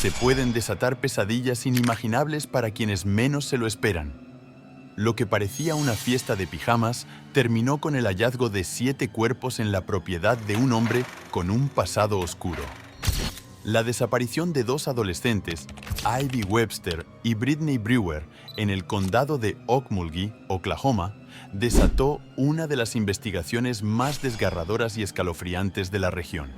se pueden desatar pesadillas inimaginables para quienes menos se lo esperan. Lo que parecía una fiesta de pijamas terminó con el hallazgo de 7 cuerpos en la propiedad de un hombre con un pasado oscuro. La desaparición de 2 adolescentes, Ivy Webster y Brittany Brewer, en el condado de Okmulgee, Oklahoma, desató una de las investigaciones más desgarradoras y escalofriantes de la región.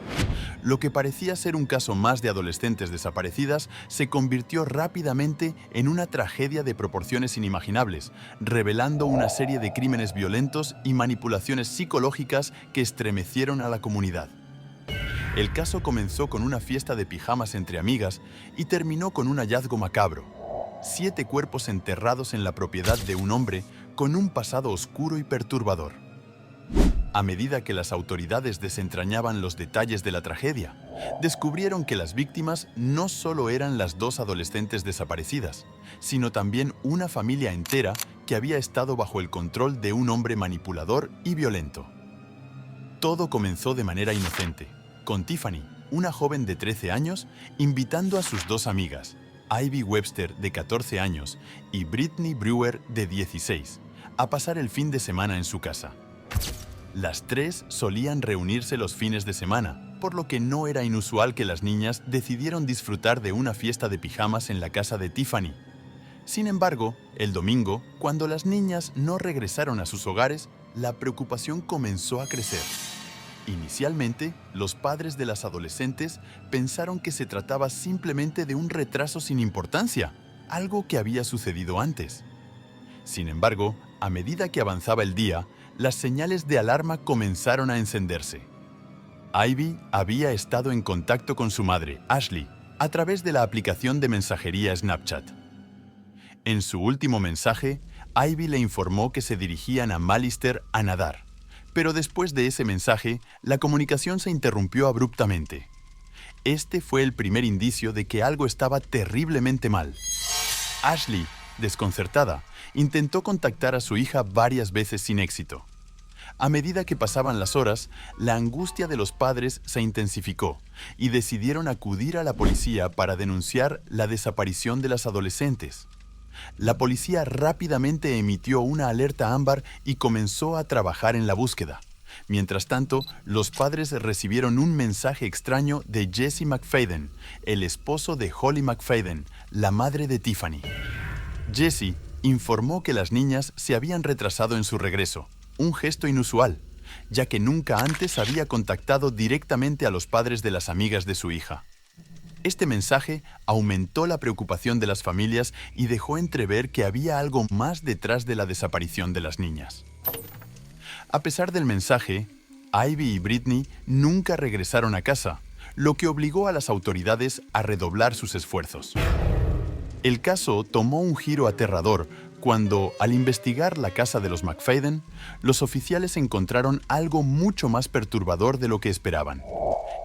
Lo que parecía ser un caso más de adolescentes desaparecidas se convirtió rápidamente en una tragedia de proporciones inimaginables, revelando una serie de crímenes violentos y manipulaciones psicológicas que estremecieron a la comunidad. El caso comenzó con una fiesta de pijamas entre amigas y terminó con un hallazgo macabro: 7 cuerpos enterrados en la propiedad de un hombre con un pasado oscuro y perturbador. A medida que las autoridades desentrañaban los detalles de la tragedia, descubrieron que las víctimas no solo eran las 2 adolescentes desaparecidas, sino también una familia entera que había estado bajo el control de un hombre manipulador y violento. Todo comenzó de manera inocente, con Tiffany, una joven de 13 años, invitando a sus 2 amigas, Ivy Webster, de 14 años, y Brittany Brewer, de 16, a pasar el fin de semana en su casa. Las 3 solían reunirse los fines de semana, por lo que no era inusual que las niñas decidieron disfrutar de una fiesta de pijamas en la casa de Tiffany. Sin embargo, el domingo, cuando las niñas no regresaron a sus hogares, la preocupación comenzó a crecer. Inicialmente, los padres de las adolescentes pensaron que se trataba simplemente de un retraso sin importancia, algo que había sucedido antes. Sin embargo, a medida que avanzaba el día, las señales de alarma comenzaron a encenderse. Ivy había estado en contacto con su madre, Ashley, a través de la aplicación de mensajería Snapchat. En su último mensaje, Ivy le informó que se dirigían a Mallister a nadar. Pero después de ese mensaje, la comunicación se interrumpió abruptamente. Este fue el primer indicio de que algo estaba terriblemente mal. Ashley, desconcertada, intentó contactar a su hija varias veces sin éxito. A medida que pasaban las horas, la angustia de los padres se intensificó y decidieron acudir a la policía para denunciar la desaparición de las adolescentes. La policía rápidamente emitió una alerta ámbar y comenzó a trabajar en la búsqueda. Mientras tanto, los padres recibieron un mensaje extraño de Jesse McFadden, el esposo de Holly McFadden, la madre de Tiffany. Jesse informó que las niñas se habían retrasado en su regreso, un gesto inusual, ya que nunca antes había contactado directamente a los padres de las amigas de su hija. Este mensaje aumentó la preocupación de las familias y dejó entrever que había algo más detrás de la desaparición de las niñas. A pesar del mensaje, Ivy y Brittany nunca regresaron a casa, lo que obligó a las autoridades a redoblar sus esfuerzos. El caso tomó un giro aterrador cuando, al investigar la casa de los McFadden, los oficiales encontraron algo mucho más perturbador de lo que esperaban.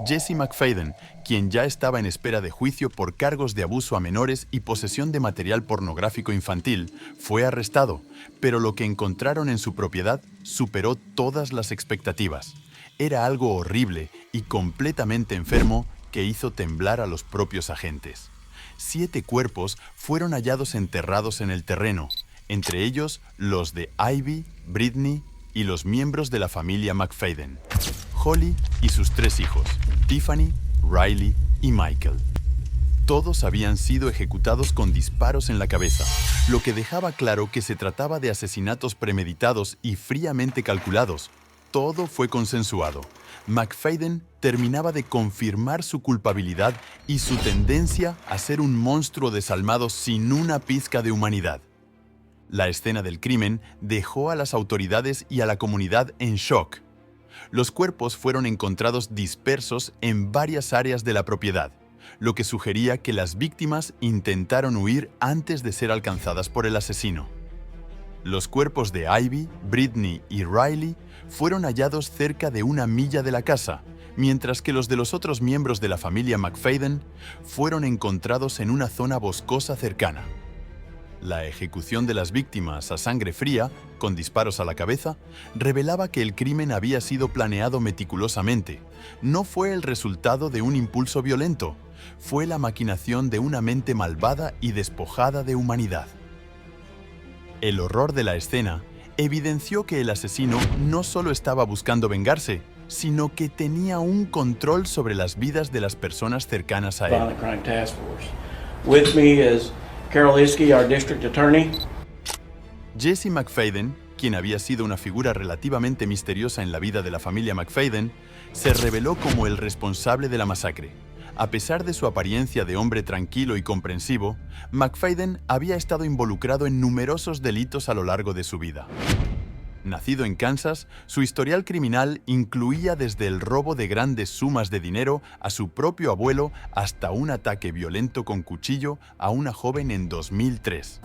Jesse McFadden, quien ya estaba en espera de juicio por cargos de abuso a menores y posesión de material pornográfico infantil, fue arrestado, pero lo que encontraron en su propiedad superó todas las expectativas. Era algo horrible y completamente enfermo que hizo temblar a los propios agentes. 7 cuerpos fueron hallados enterrados en el terreno, entre ellos los de Ivy, Brittany y los miembros de la familia McFadden, Holly y sus 3 hijos, Tiffany, Riley y Michael. Todos habían sido ejecutados con disparos en la cabeza, lo que dejaba claro que se trataba de asesinatos premeditados y fríamente calculados. Todo fue consensuado. McFadden terminaba de confirmar su culpabilidad y su tendencia a ser un monstruo desalmado sin una pizca de humanidad. La escena del crimen dejó a las autoridades y a la comunidad en shock. Los cuerpos fueron encontrados dispersos en varias áreas de la propiedad, lo que sugería que las víctimas intentaron huir antes de ser alcanzadas por el asesino. Los cuerpos de Ivy, Brittany y Riley fueron hallados cerca de 1 milla de la casa, mientras que los de los otros miembros de la familia McFadden fueron encontrados en una zona boscosa cercana. La ejecución de las víctimas a sangre fría, con disparos a la cabeza, revelaba que el crimen había sido planeado meticulosamente. No fue el resultado de un impulso violento, fue la maquinación de una mente malvada y despojada de humanidad. El horror de la escena evidenció que el asesino no solo estaba buscando vengarse, sino que tenía un control sobre las vidas de las personas cercanas a él. Violent Crime Task Force. With me is Carol Iskey, our District Attorney. Jesse McFadden, quien había sido una figura relativamente misteriosa en la vida de la familia McFadden, se reveló como el responsable de la masacre. A pesar de su apariencia de hombre tranquilo y comprensivo, McFadden había estado involucrado en numerosos delitos a lo largo de su vida. Nacido en Kansas, su historial criminal incluía desde el robo de grandes sumas de dinero a su propio abuelo hasta un ataque violento con cuchillo a una joven en 2003.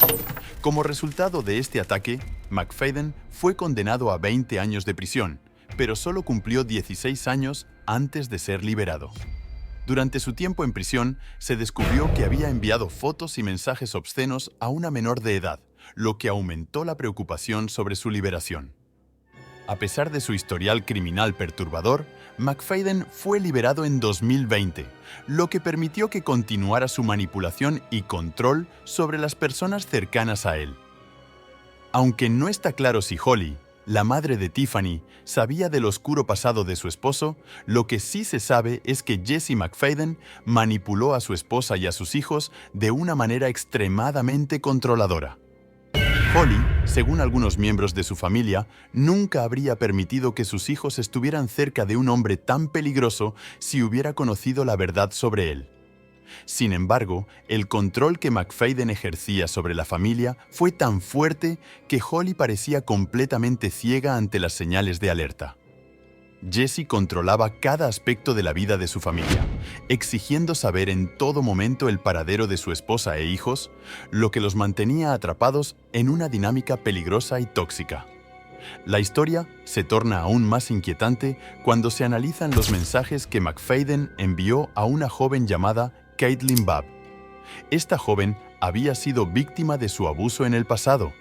Como resultado de este ataque, McFadden fue condenado a 20 años de prisión, pero solo cumplió 16 años antes de ser liberado. Durante su tiempo en prisión, se descubrió que había enviado fotos y mensajes obscenos a una menor de edad, lo que aumentó la preocupación sobre su liberación. A pesar de su historial criminal perturbador, McFadden fue liberado en 2020, lo que permitió que continuara su manipulación y control sobre las personas cercanas a él. Aunque no está claro si Holly, la madre de Tiffany, sabía del oscuro pasado de su esposo, lo que sí se sabe es que Jesse McFadden manipuló a su esposa y a sus hijos de una manera extremadamente controladora. Holly, según algunos miembros de su familia, nunca habría permitido que sus hijos estuvieran cerca de un hombre tan peligroso si hubiera conocido la verdad sobre él. Sin embargo, el control que McFadden ejercía sobre la familia fue tan fuerte que Holly parecía completamente ciega ante las señales de alerta. Jesse controlaba cada aspecto de la vida de su familia, exigiendo saber en todo momento el paradero de su esposa e hijos, lo que los mantenía atrapados en una dinámica peligrosa y tóxica. La historia se torna aún más inquietante cuando se analizan los mensajes que McFadden envió a una joven llamada Caitlin Babb. Esta joven había sido víctima de su abuso en el pasado,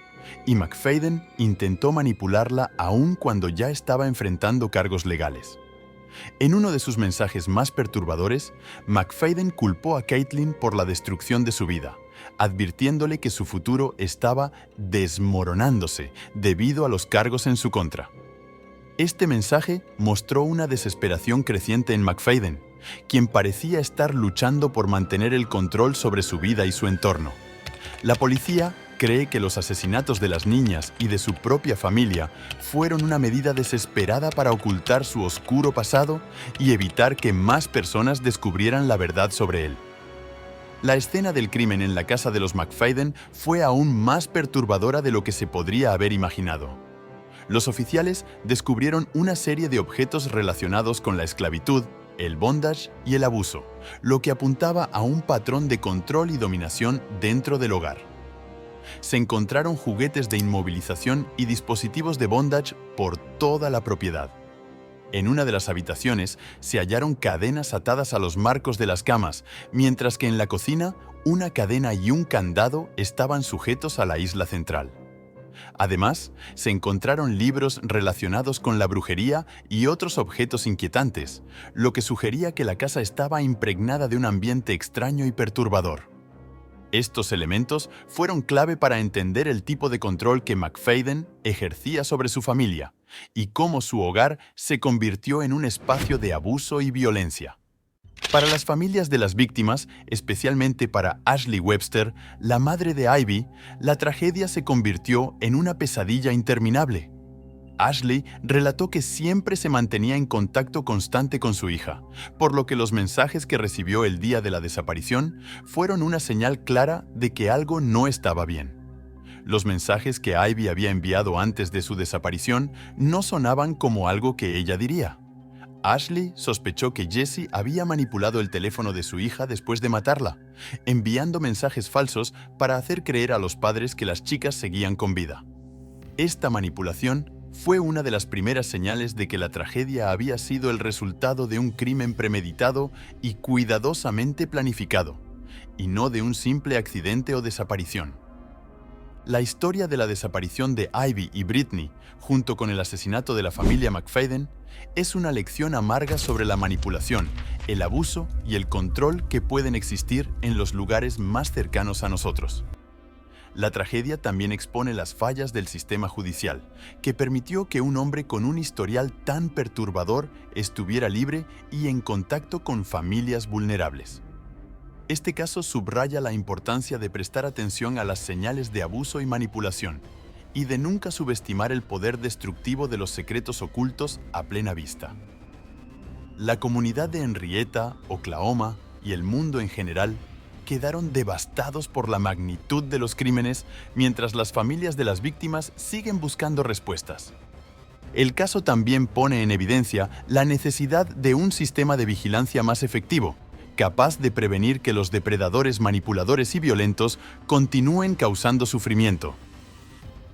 y McFadden intentó manipularla aún cuando ya estaba enfrentando cargos legales. En uno de sus mensajes más perturbadores, McFadden culpó a Caitlin por la destrucción de su vida, advirtiéndole que su futuro estaba desmoronándose debido a los cargos en su contra. Este mensaje mostró una desesperación creciente en McFadden, quien parecía estar luchando por mantener el control sobre su vida y su entorno. La policía cree que los asesinatos de las niñas y de su propia familia fueron una medida desesperada para ocultar su oscuro pasado y evitar que más personas descubrieran la verdad sobre él. La escena del crimen en la casa de los McFadden fue aún más perturbadora de lo que se podría haber imaginado. Los oficiales descubrieron una serie de objetos relacionados con la esclavitud, el bondage y el abuso, lo que apuntaba a un patrón de control y dominación dentro del hogar. Se encontraron juguetes de inmovilización y dispositivos de bondage por toda la propiedad. En una de las habitaciones se hallaron cadenas atadas a los marcos de las camas, mientras que en la cocina una cadena y un candado estaban sujetos a la isla central. Además, se encontraron libros relacionados con la brujería y otros objetos inquietantes, lo que sugería que la casa estaba impregnada de un ambiente extraño y perturbador. Estos elementos fueron clave para entender el tipo de control que McFadden ejercía sobre su familia y cómo su hogar se convirtió en un espacio de abuso y violencia. Para las familias de las víctimas, especialmente para Ashley Webster, la madre de Ivy, la tragedia se convirtió en una pesadilla interminable. Ashley relató que siempre se mantenía en contacto constante con su hija, por lo que los mensajes que recibió el día de la desaparición fueron una señal clara de que algo no estaba bien. Los mensajes que Ivy había enviado antes de su desaparición no sonaban como algo que ella diría. Ashley sospechó que Jesse había manipulado el teléfono de su hija después de matarla, enviando mensajes falsos para hacer creer a los padres que las chicas seguían con vida. Esta manipulación fue una de las primeras señales de que la tragedia había sido el resultado de un crimen premeditado y cuidadosamente planificado, y no de un simple accidente o desaparición. La historia de la desaparición de Ivy y Brittany, junto con el asesinato de la familia McFadden, es una lección amarga sobre la manipulación el abuso y el control que pueden existir en los lugares más cercanos a nosotros. La tragedia también expone las fallas del sistema judicial, que permitió que un hombre con un historial tan perturbador estuviera libre y en contacto con familias vulnerables. Este caso subraya la importancia de prestar atención a las señales de abuso y manipulación, y de nunca subestimar el poder destructivo de los secretos ocultos a plena vista. La comunidad de Henrietta, Oklahoma y el mundo en general quedaron devastados por la magnitud de los crímenes, mientras las familias de las víctimas siguen buscando respuestas. El caso también pone en evidencia la necesidad de un sistema de vigilancia más efectivo, capaz de prevenir que los depredadores manipuladores y violentos continúen causando sufrimiento.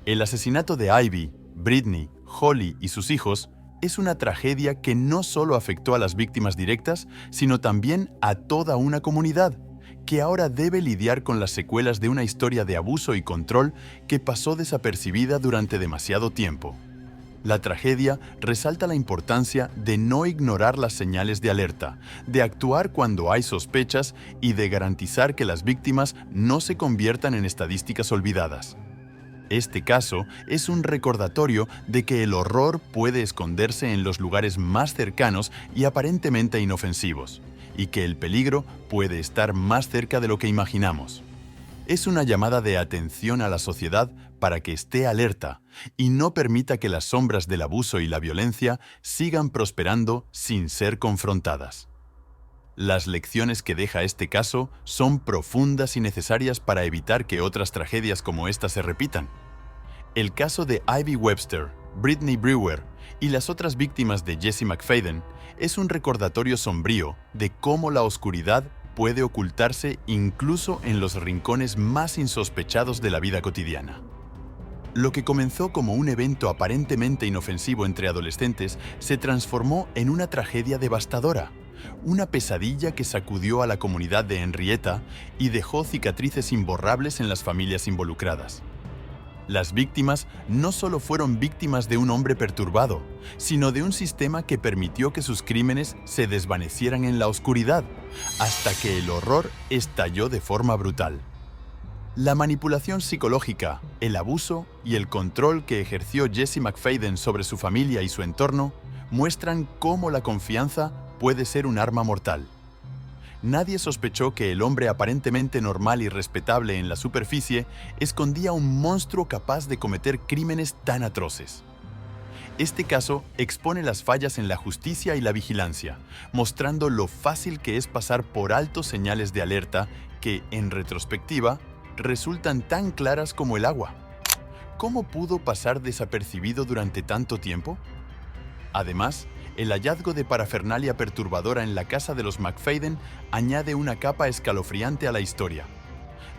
El asesinato de Ivy, Britney, Holly y sus hijos es una tragedia que no solo afectó a las víctimas directas, sino también a toda una comunidad, que ahora debe lidiar con las secuelas de una historia de abuso y control que pasó desapercibida durante demasiado tiempo. La tragedia resalta la importancia de no ignorar las señales de alerta, de actuar cuando hay sospechas y de garantizar que las víctimas no se conviertan en estadísticas olvidadas. Este caso es un recordatorio de que el horror puede esconderse en los lugares más cercanos y aparentemente inofensivos, y que el peligro puede estar más cerca de lo que imaginamos. Es una llamada de atención a la sociedad para que esté alerta y no permita que las sombras del abuso y la violencia sigan prosperando sin ser confrontadas. Las lecciones que deja este caso son profundas y necesarias para evitar que otras tragedias como esta se repitan. El caso de Ivy Webster, Britney Brewer y las otras víctimas de Jesse McFadden es un recordatorio sombrío de cómo la oscuridad puede ocultarse incluso en los rincones más insospechados de la vida cotidiana. Lo que comenzó como un evento aparentemente inofensivo entre adolescentes se transformó en una tragedia devastadora, una pesadilla que sacudió a la comunidad de Henrietta y dejó cicatrices imborrables en las familias involucradas. Las víctimas no solo fueron víctimas de un hombre perturbado, sino de un sistema que permitió que sus crímenes se desvanecieran en la oscuridad, hasta que el horror estalló de forma brutal. La manipulación psicológica, el abuso y el control que ejerció Jesse McFadden sobre su familia y su entorno muestran cómo la confianza puede ser un arma mortal. Nadie sospechó que el hombre aparentemente normal y respetable en la superficie escondía un monstruo capaz de cometer crímenes tan atroces. Este caso expone las fallas en la justicia y la vigilancia, mostrando lo fácil que es pasar por alto señales de alerta que, en retrospectiva, resultan tan claras como el agua. ¿Cómo pudo pasar desapercibido durante tanto tiempo? Además, el hallazgo de parafernalia perturbadora en la casa de los McFadden añade una capa escalofriante a la historia.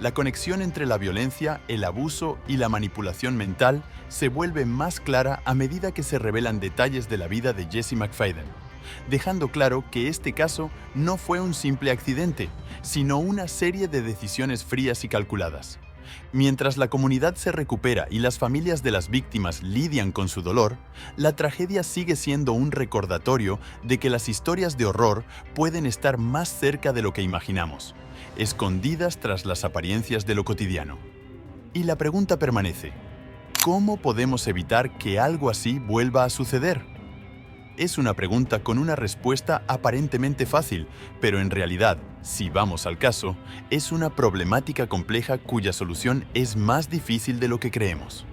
La conexión entre la violencia, el abuso y la manipulación mental se vuelve más clara a medida que se revelan detalles de la vida de Jesse McFadden, dejando claro que este caso no fue un simple accidente, sino una serie de decisiones frías y calculadas. Mientras la comunidad se recupera y las familias de las víctimas lidian con su dolor, la tragedia sigue siendo un recordatorio de que las historias de horror pueden estar más cerca de lo que imaginamos, escondidas tras las apariencias de lo cotidiano. Y la pregunta permanece: ¿cómo podemos evitar que algo así vuelva a suceder? Es una pregunta con una respuesta aparentemente fácil, pero en realidad, si vamos al caso, es una problemática compleja cuya solución es más difícil de lo que creemos.